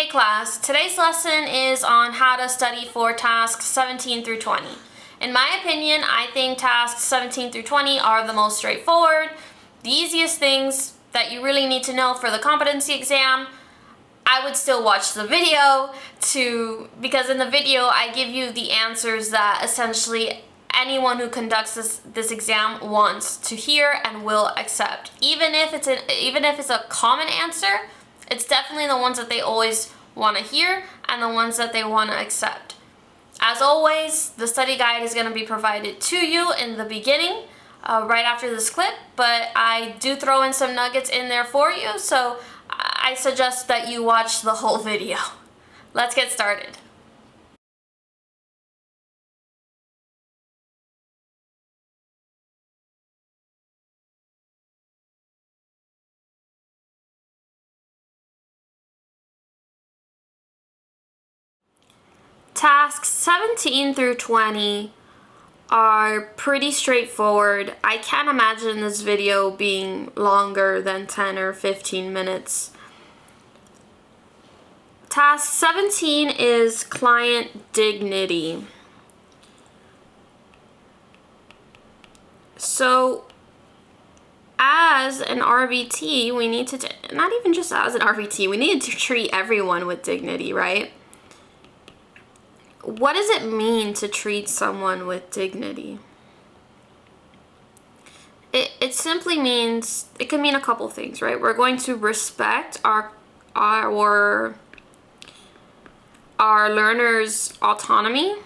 Hey class, today's lesson is on how to study for tasks 17 through 20. In my opinion, I think tasks 17 through 20 are the most straightforward, the easiest things that you really need to know for the competency exam. I would still watch the video because in the video I give you the answers that essentially anyone who conducts this exam wants to hear and will accept. Even if it's a common answer, it's definitely the ones that they always want to hear and the ones that they want to accept. As always, the study guide is going to be provided to you in the beginning, right after this clip, but I do throw in some nuggets in there for you, so I suggest that you watch the whole video. Let's get started. Tasks 17 through 20 are pretty straightforward. I can't imagine this video being longer than 10 or 15 minutes. Task 17 is client dignity. So as an RBT, we need to, not even just as an RBT, we need to treat everyone with dignity, right? What does it mean to treat someone with dignity? It simply means, it can mean a couple things, right? We're going to respect our learners' autonomy.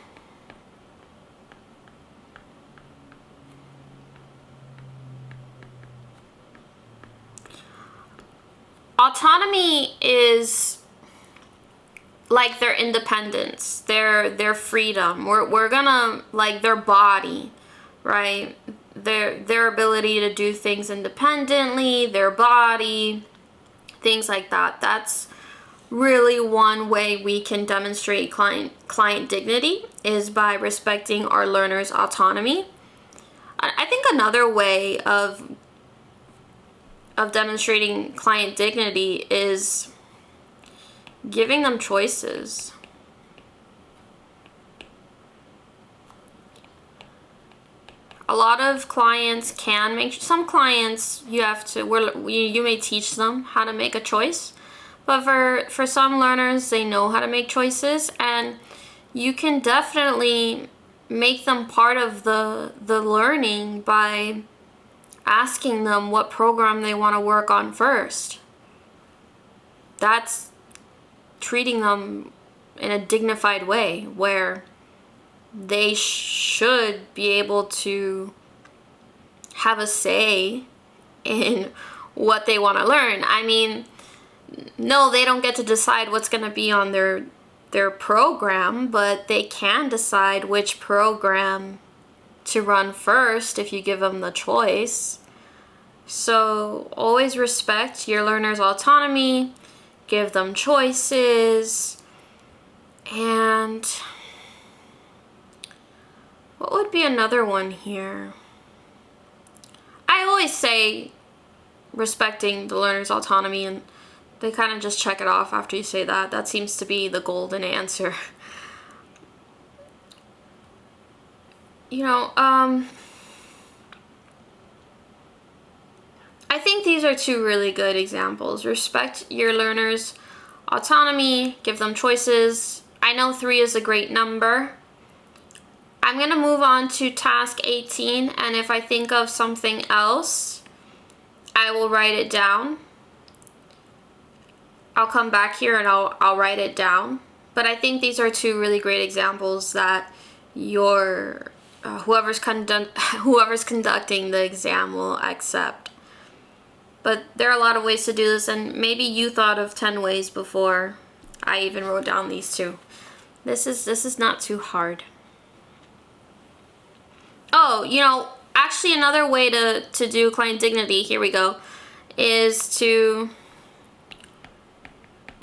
Autonomy is like their independence, their freedom. We're gonna, like, their body, right? Their ability to do things independently, their body, things like that. That's really one way we can demonstrate client dignity, is by respecting our learners' autonomy. I think another way of demonstrating client dignity is giving them choices. A lot of clients can make, some clients you may teach them how to make a choice, but for some learners, they know how to make choices, and you can definitely make them part of the learning by asking them what program they want to work on first. That's treating them in a dignified way, where they should be able to have a say in what they want to learn. I mean, no, they don't get to decide what's going to be on their program, but they can decide which program to run first if you give them the choice. So always respect your learners' autonomy, give them choices, and what would be another one here? I always say respecting the learner's autonomy, and they kind of just check it off after you say that. That seems to be the golden answer. You know, I think these are two really good examples. Respect your learners' autonomy, give them choices. I know 3 is a great number. I'm going to move on to task 18, and if I think of something else, I will write it down. I'll come back here and I'll write it down. But I think these are 2 really great examples that your whoever's conducting the exam will accept. But there are a lot of ways to do this, and maybe you thought of 10 ways before I even wrote down these 2. This is not too hard. Oh, you know, actually another way to do client dignity, here we go, is to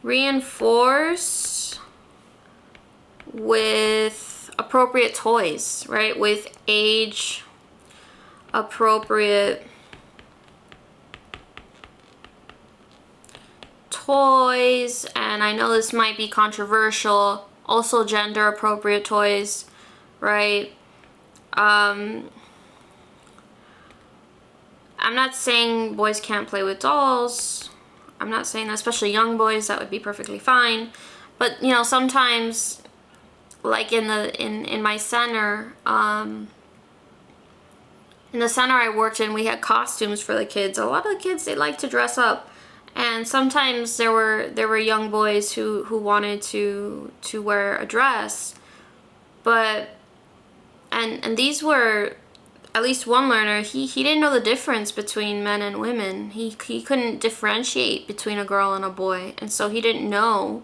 reinforce with appropriate toys, right? With age appropriate toys, and I know this might be controversial, also gender appropriate toys, right? I'm not saying boys can't play with dolls. I'm not saying that, especially young boys, that would be perfectly fine. But you know, sometimes, like in my center, in the center I worked in, we had costumes for the kids. A lot of the kids, they like to dress up, and sometimes there were young boys who wanted to wear a dress, but and these were, at least one learner, he didn't know the difference between men and women. He couldn't differentiate between a girl and a boy, and so he didn't know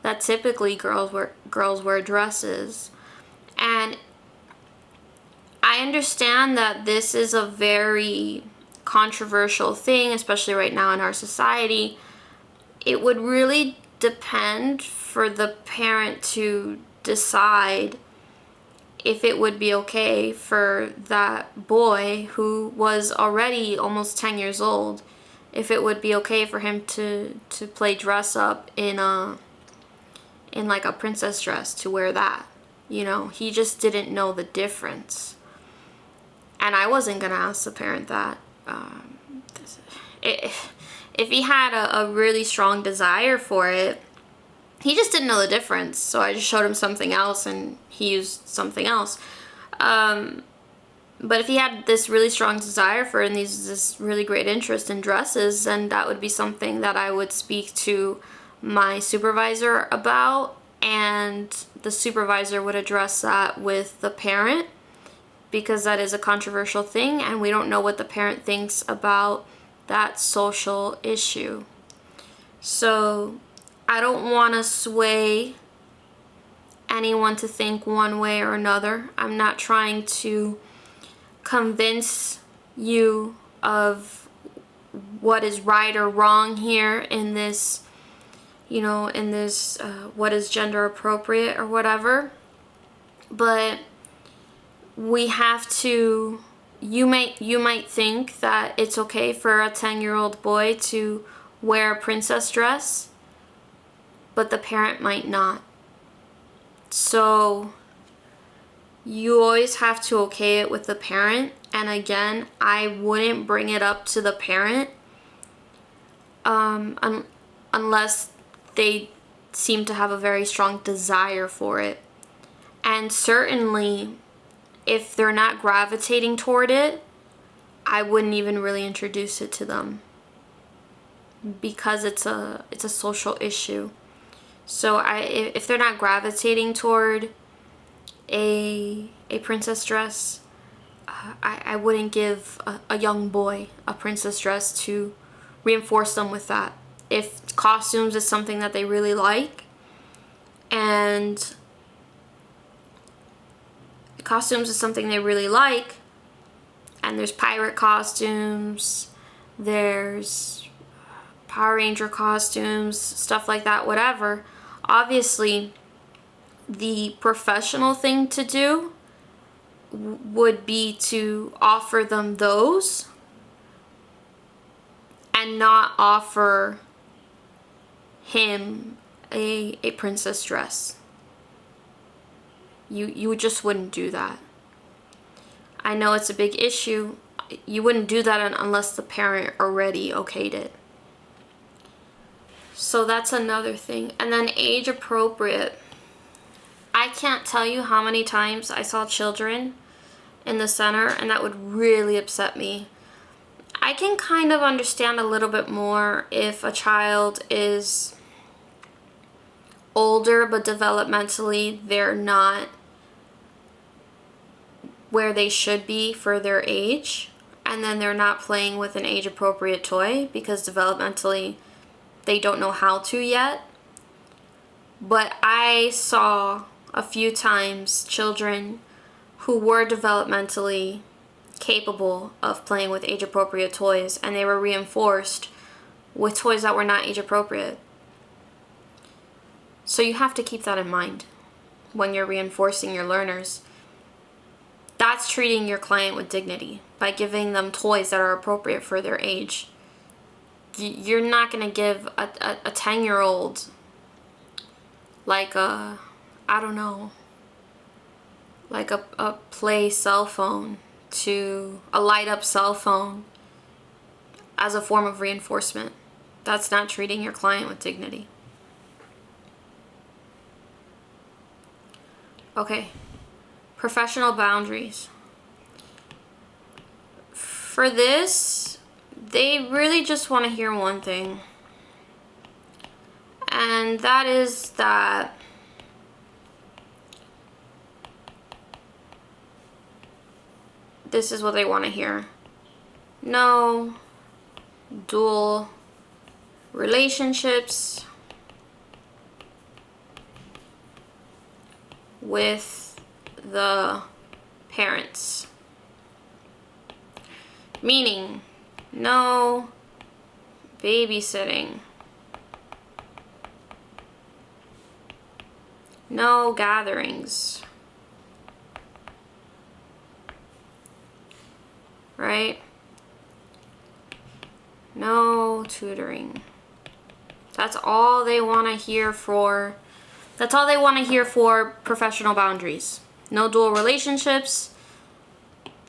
that typically girls wear dresses. And I understand that this is a very controversial thing, especially right now in our society. It would really depend for the parent to decide if it would be okay for that boy who was already almost 10 years old, if it would be okay for him to play dress up in like a princess dress, to wear that. You know, he just didn't know the difference. And I wasn't gonna ask the parent that. If he had a really strong desire for it, he just didn't know the difference. So I just showed him something else and he used something else. But if he had this really strong desire for it and this really great interest in dresses, then that would be something that I would speak to my supervisor about, and the supervisor would address that with the parent, because that is a controversial thing and we don't know what the parent thinks about that social issue. So I don't want to sway anyone to think one way or another. I'm not trying to convince you of what is right or wrong here in this, you know, in this what is gender appropriate or whatever. But we have to, you might think that it's okay for a 10-year-old boy to wear a princess dress, but the parent might not. So you always have to okay it with the parent. And again, I wouldn't bring it up to the parent unless they seem to have a very strong desire for it. And certainly, if they're not gravitating toward it, I wouldn't even really introduce it to them, because it's a social issue. So if they're not gravitating toward a princess dress, I wouldn't give a young boy a princess dress to reinforce them with that. If costumes is something that they really like, and there's pirate costumes, there's Power Ranger costumes, stuff like that, whatever, obviously the professional thing to do would be to offer them those and not offer him a princess dress. You just wouldn't do that. I know it's a big issue. You wouldn't do that unless the parent already okayed it. So that's another thing. And then age appropriate. I can't tell you how many times I saw children in the center, and that would really upset me. I can kind of understand a little bit more if a child is older, but developmentally they're not where they should be for their age, and then they're not playing with an age appropriate toy because developmentally they don't know how to yet. But I saw a few times children who were developmentally capable of playing with age appropriate toys, and they were reinforced with toys that were not age appropriate. So you have to keep that in mind when you're reinforcing your learners. That's treating your client with dignity by giving them toys that are appropriate for their age. you're not gonna give a 10-year-old like a, I don't know, like a play cell phone, to a light up cell phone as a form of reinforcement. That's not treating your client with dignity. Okay, professional boundaries. For this, they really just want to hear one thing, and that is that this is what they want to hear. No dual relationships with the parents. Meaning, no babysitting, no gatherings, right? No tutoring. That's all they want to hear for, that's all they want to hear for professional boundaries. No dual relationships.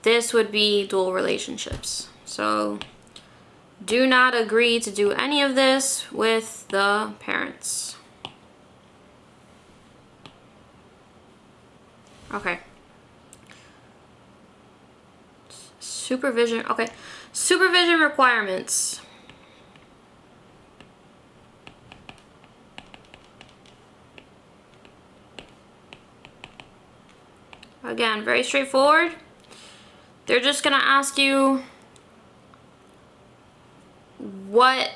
This would be dual relationships. So do not agree to do any of this with the parents. Okay. Supervision. Okay. Supervision requirements. Again, very straightforward. They're just gonna ask you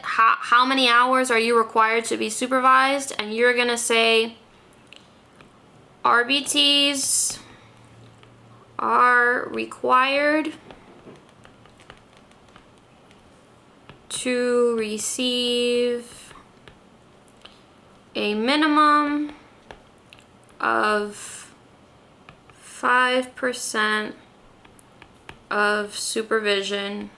how many hours are you required to be supervised, and you're gonna say RBTs are required to receive a minimum of 5% of supervision.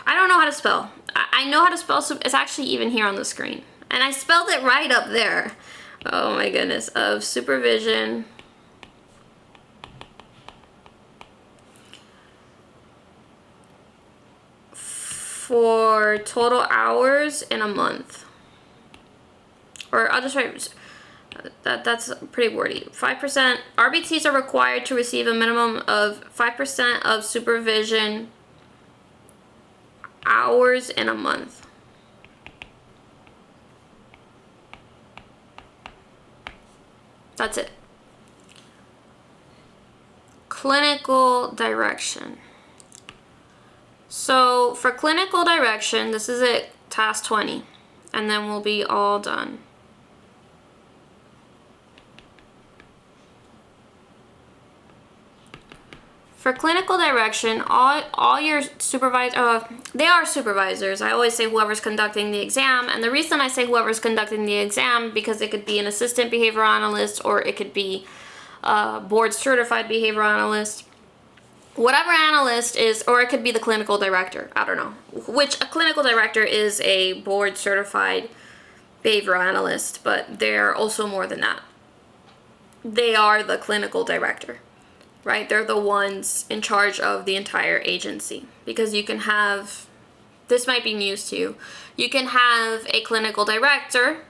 I don't know how to spell. I know how to spell, it's actually even here on the screen. And I spelled it right up there. Oh my goodness. Of supervision for total hours in a month. Or I'll just write, that's pretty wordy. 5%, RBTs are required to receive a minimum of 5% of supervision hours in a month. That's it. Clinical direction. So for clinical direction, this is it, task 20, and then we'll be all done. For clinical direction, all your they are supervisors. I always say whoever's conducting the exam, and the reason I say whoever's conducting the exam, because it could be an assistant behavioral analyst, or it could be a board certified behavioral analyst. Whatever analyst is, or it could be the clinical director, I don't know. Which a clinical director is a board certified behavioral analyst, but they're also more than that. They are the clinical director. Right? They're the ones in charge of the entire agency. Because you can have, this might be news to you, you can have a clinical director,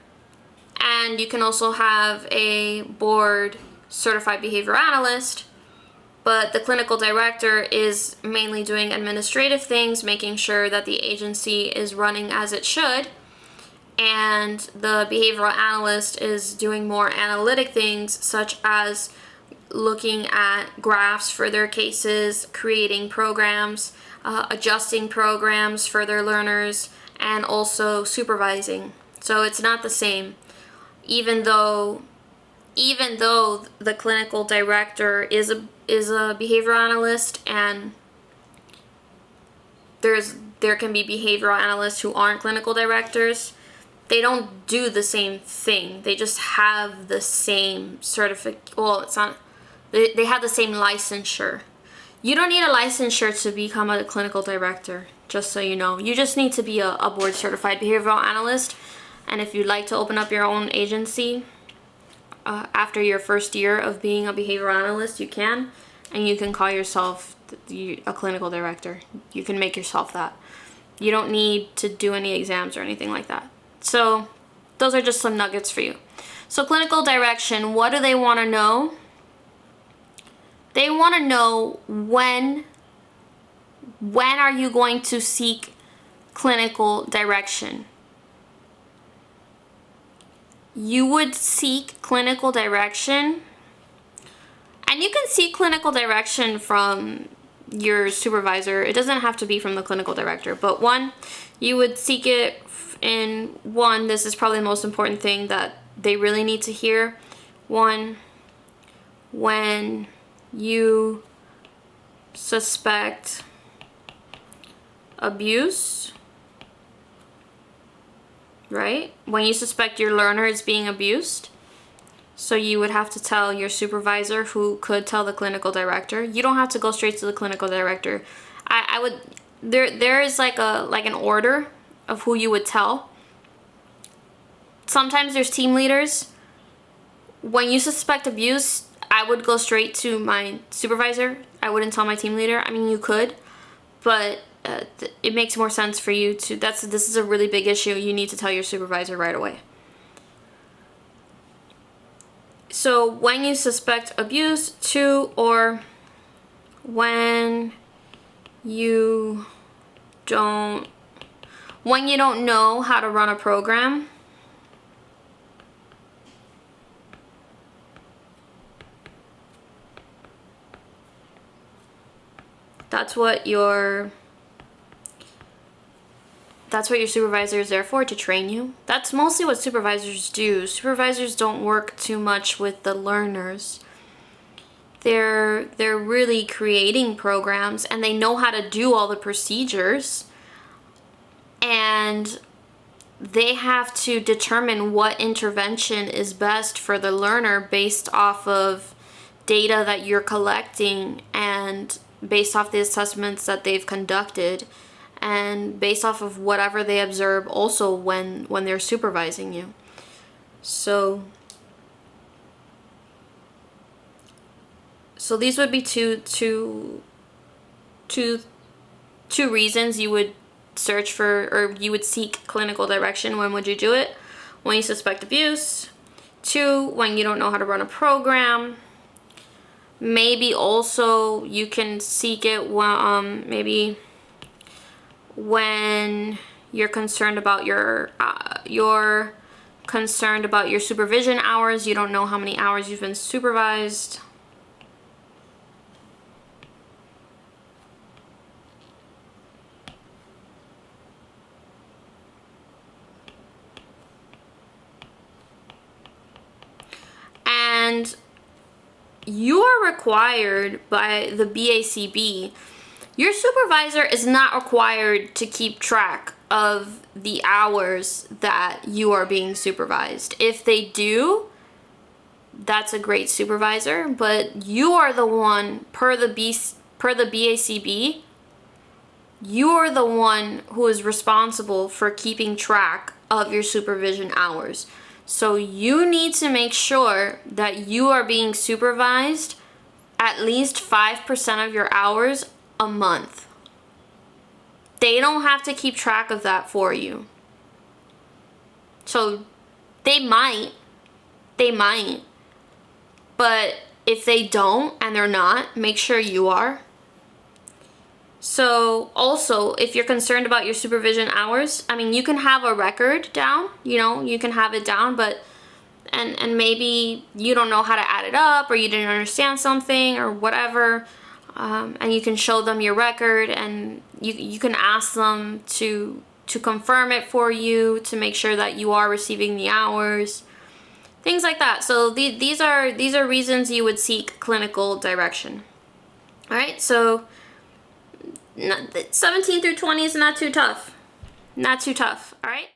and you can also have a board certified behavioral analyst, but the clinical director is mainly doing administrative things, making sure that the agency is running as it should, and the behavioral analyst is doing more analytic things, such as looking at graphs for their cases, creating programs, adjusting programs for their learners, and also supervising. So it's not the same. Even though the clinical director is a behavioral analyst, and there can be behavioral analysts who aren't clinical directors, they don't do the same thing. They just have the same certificate. Well, it's not. They have the same licensure. You don't need a licensure to become a clinical director, just so you know. You just need to be a board certified behavioral analyst. And if you'd like to open up your own agency after your first year of being a behavioral analyst, you can. And you can call yourself a clinical director. You can make yourself that. You don't need to do any exams or anything like that. So those are just some nuggets for you. So clinical direction, what do they want to know? They want to know when are you going to seek clinical direction? You would seek clinical direction, and you can seek clinical direction from your supervisor. It doesn't have to be from the clinical director, but one, you would seek it in one, this is probably the most important thing that they really need to hear. One, when you suspect abuse, right? When you suspect your learner is being abused. So you would have to tell your supervisor, who could tell the clinical director. You don't have to go straight to the clinical director. I would, there is like an order of who you would tell. Sometimes there's team leaders. When you suspect abuse, I would go straight to my supervisor. I wouldn't tell my team leader. I mean, you could, but it makes more sense for you to, this is a really big issue. You need to tell your supervisor right away. So when you suspect abuse, two, or when you don't know how to run a program. That's what your supervisor is there for, to train you. That's mostly what supervisors do. Supervisors don't work too much with the learners. They're really creating programs, and they know how to do all the procedures, and they have to determine what intervention is best for the learner based off of data that you're collecting, and based off the assessments that they've conducted, and based off of whatever they observe also when they're supervising you. So these would be two reasons you would search for, or you would seek clinical direction. When would you do it? When you suspect abuse. Two, when you don't know how to run a program. Maybe also you can seek it maybe when you're concerned about your supervision hours. You don't know how many hours you've been supervised. And you are required by the BACB. Your supervisor is not required to keep track of the hours that you are being supervised. If they do, that's a great supervisor, but you are the one, per the BACB, you are the one who is responsible for keeping track of your supervision hours. So you need to make sure that you are being supervised at least 5% of your hours a month. They don't have to keep track of that for you. So they might, but if they don't and they're not, make sure you are. So also, if you're concerned about your supervision hours, I mean, you can have a record down, you can have it down, but and maybe you don't know how to add it up, or you didn't understand something or whatever, and you can show them your record, and you can ask them to confirm it for you, to make sure that you are receiving the hours, things like that. So these are reasons you would seek clinical direction. All right, so 17 through 20 is not too tough. Not too tough, all right?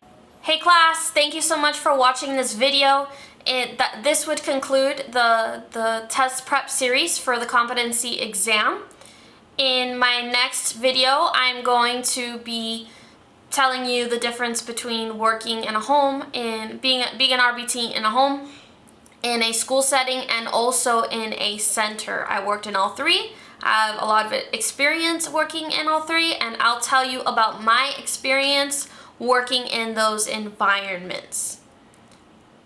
Hey class, thank you so much for watching this video. This would conclude the test prep series for the competency exam. In my next video, I'm going to be telling you the difference between working in a home and being an RBT in a home, in a school setting, and also in a center. I worked in all three. I have a lot of experience working in all three, and I'll tell you about my experience working in those environments.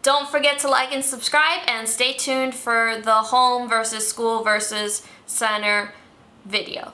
Don't forget to like and subscribe, and stay tuned for the home versus school versus center video.